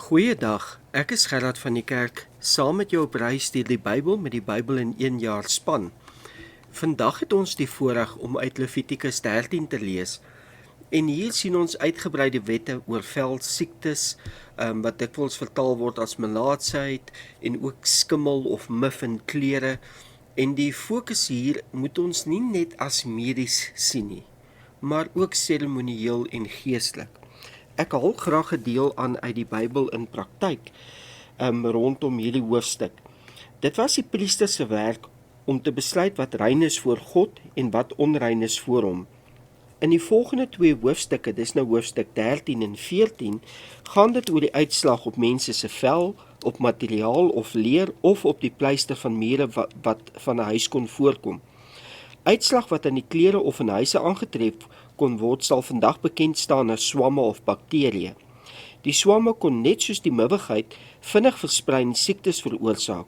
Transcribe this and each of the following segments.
Goeiedag, ek is Gerard van die kerk, saam met jou op reis deur die Bybel met die Bybel in 1 jaar span. Vandag het ons die voorreg om uit Levitikus 13 te lees, en hier sien ons uitgebreide wette oor veldsiektes, wat dikwels vertaal word as melaatsheid, en ook skimmel of mif in klere, en die fokus hier moet ons nie net as medies sien nie, maar ook seremonieel en geestelik. Ek haal graag 'n deel aan uit die Bybel in praktyk rondom hierdie hoofstuk. Dit was die priester se werk om te besluit wat rein is voor God en wat onrein is voor hom. In die volgende 2 hoofstukke, dis nou hoofstuk 13 en 14, gaan dit oor die uitslag op mense se vel, op materiaal of leer of op die pleister van mure wat van 'n huis kon voorkom. Uitslag wat aan die klere of in huise aangetref kon word, sal vandag bekend staan as swamme of bakterieë. Die swamme kon net soos die miwigheid vinnig versprei en siektes veroorsaak.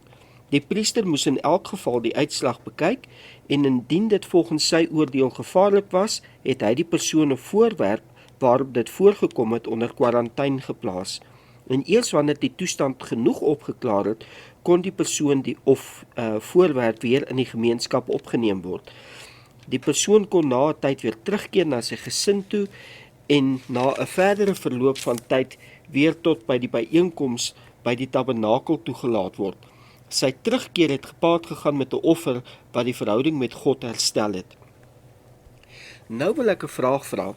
Die priester moes in elk geval die uitslag bekyk en indien dit volgens sy oordeel gevaarlik was, het hy die persoon of voorwerp waarop dit voorgekom het onder kwarantyne geplaas. En eers wanneer die toestand genoeg opgeklaar het, kon die persoon voorwerp weer in die gemeenskap opgeneem word. Die persoon kon na 'n tyd weer terugkeer na sy gesin toe en na 'n verdere verloop van tyd weer tot by die byeenkoms by die tabernakel toegelaat word. Sy terugkeer het gepaard gegaan met 'n offer wat die verhouding met God herstel het. Nou wil ek 'n vraag vra.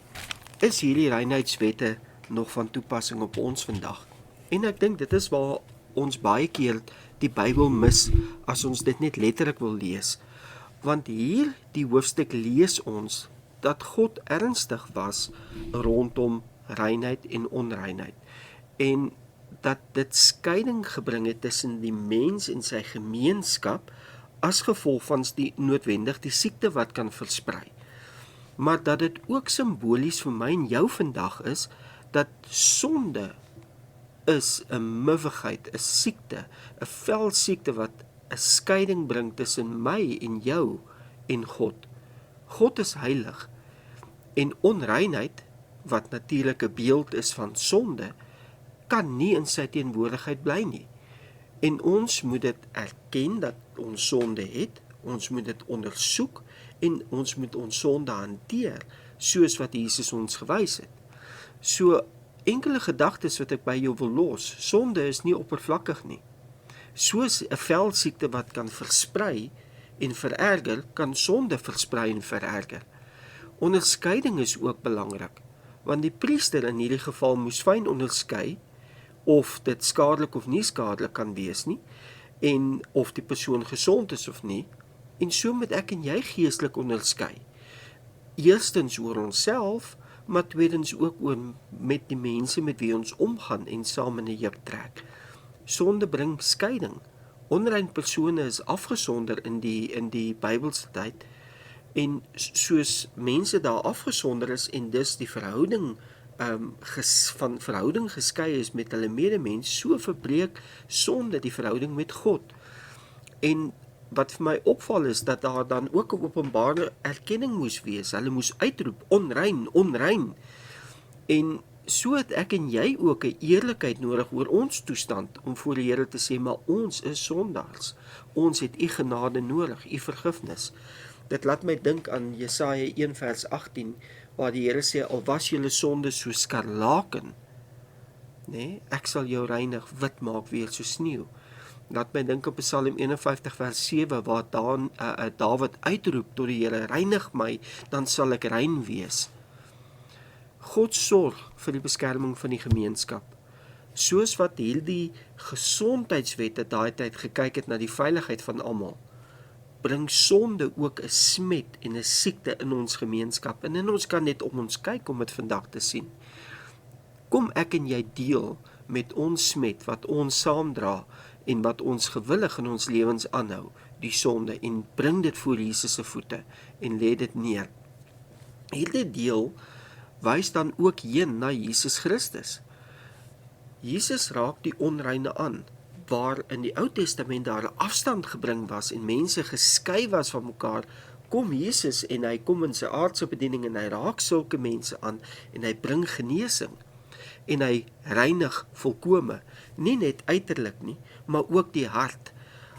Is hierdie reinheidswette nog van toepassing op ons vandag? En ek dink dit is waar ons baie keer die Bybel mis as ons dit net letterlik wil lees. Want hier die hoofstuk lees ons dat God ernstig was rondom reinheid en onreinheid. En dat dit skeiding gebring het tussen die mens en sy gemeenskap as gevolg van die siekte wat kan versprei. Maar dat dit ook simbolies vir my en jou vandag is, dat sonde is 'n miwigheid, 'n siekte, 'n velsiekte wat 'n skeiding bring tussen my en jou en God. God is heilig en onreinheid, wat natuurlik 'n beeld is van sonde, kan nie in sy teenwoordigheid bly nie. En ons moet dit erken dat ons sonde het, ons moet dit ondersoek en ons moet ons sonde hanteer, soos wat Jesus ons gewys het. So, enkele gedagtes wat ek by jou wil los, sonde is nie oppervlakkig nie. Soos 'n velsiekte wat kan versprei en vererger, kan sonde versprei en vererger. Onderskeiding is ook belangrik, want die priester in hierdie geval moes fyn onderskei of dit skadelik of nie skadelik kan wees nie, en of die persoon gesond is of nie, en so moet ek en jy geestelik onderskei. Eerstens oor onsself, maar tweedens ook oor met die mense met wie ons omgaan en saam in 'n juk trek. Sonde bring skeiding. Onrein persone is afgesonder in die Bybelse tyd, en soos mense daar afgesonder is en dus die verhouding van verhouding geskei is met hulle medemens, so verbreek sonde die verhouding met God. En wat vir my opval is, dat daar dan ook 'n openbare erkenning moes wees. Hulle moes uitroep, onrein, onrein. En so het ek en jy ook 'n eerlikheid nodig oor ons toestand, om voor die Here te sê, maar ons is sondaars. Ons het u genade nodig, u vergifnis. Dit laat my dink aan Jesaja 1 vers 18, waar die Here sê, al was julle sonde soos skarlaken, ek sal jou reinig, wit maak weer so sneeu. Laat my dink op Psalm 51 vers 7, waar Dawid uitroep tot die Here, reinig my, dan sal ek rein wees. God sorg vir die beskerming van die gemeenskap. Soos wat hierdie gesondheidswette daai tyd gekyk het na die veiligheid van almal, bring sonde ook 'n smet en 'n siekte in ons gemeenskap, en ons kan net om ons kyk om dit vandag te sien. Kom ek en jy deel met ons smet wat ons saamdra en wat ons gewillig in ons lewens aanhou, die sonde, en bring dit voor Jesus se voete en lê dit neer. Hierdie deel wys dan ook heen na Jesus Christus. Jesus raak die onreine aan, waar in die Ou Testament daar 'n afstand gebring was en mense geskei was van mekaar, kom Jesus en hy kom in sy aardse bediening en hy raak sulke mense aan en hy bring genesing. en hy reinig volkome, nie net uiterlik nie, maar ook die hart.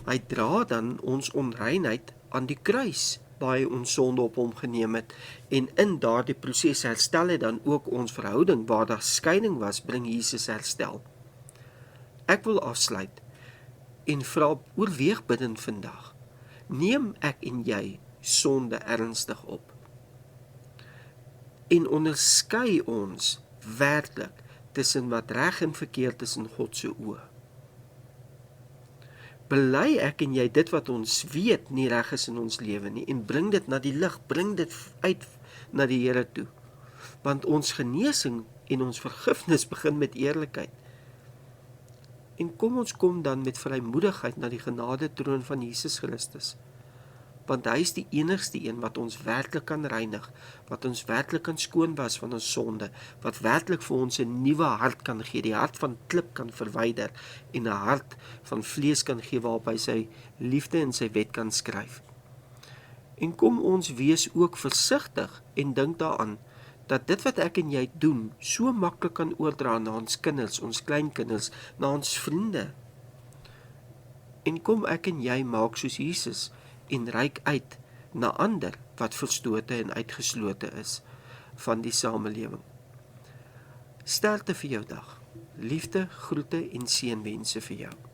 Hy dra dan ons onreinheid aan die kruis, waar hy ons sonde op hom geneem het, en in daardie proses herstel hy dan ook ons verhouding, waar daar skeiding was, bring Jesus herstel. Ek wil afsluit en vra, oorweeg bidtend vandag, neem ek en jy sonde ernstig op? En onderskei ons werklik tussen wat reg en verkeerd is in God se oë? Bely ek en jy dit wat ons weet nie reg is in ons lewe nie, en bring dit na die lig, bring dit uit na die Here toe. Want ons genesing en ons vergifnis begin met eerlikheid. En kom dan met vrymoedigheid na die genadetroon van Jesus Christus. Want hy is die enigste een wat ons werklik kan reinig, wat ons werklik kan skoonwas van ons sonde, wat werklik vir ons 'n nuwe hart kan gee, die hart van klip kan verwyder, en 'n hart van vlees kan gee, waarop hy sy liefde en sy wet kan skryf. En kom ons wees ook versigtig en dink daaraan, dat dit wat ek en jy doen, so maklik kan oordra na ons kinders, ons kleinkinders, na ons vriende. En kom ek en jy maak soos Jesus, en reik uit na ander wat verstote en uitgeslote is van die samelewing. Sterkte vir jou dag. Liefde, groete en seënwense vir jou.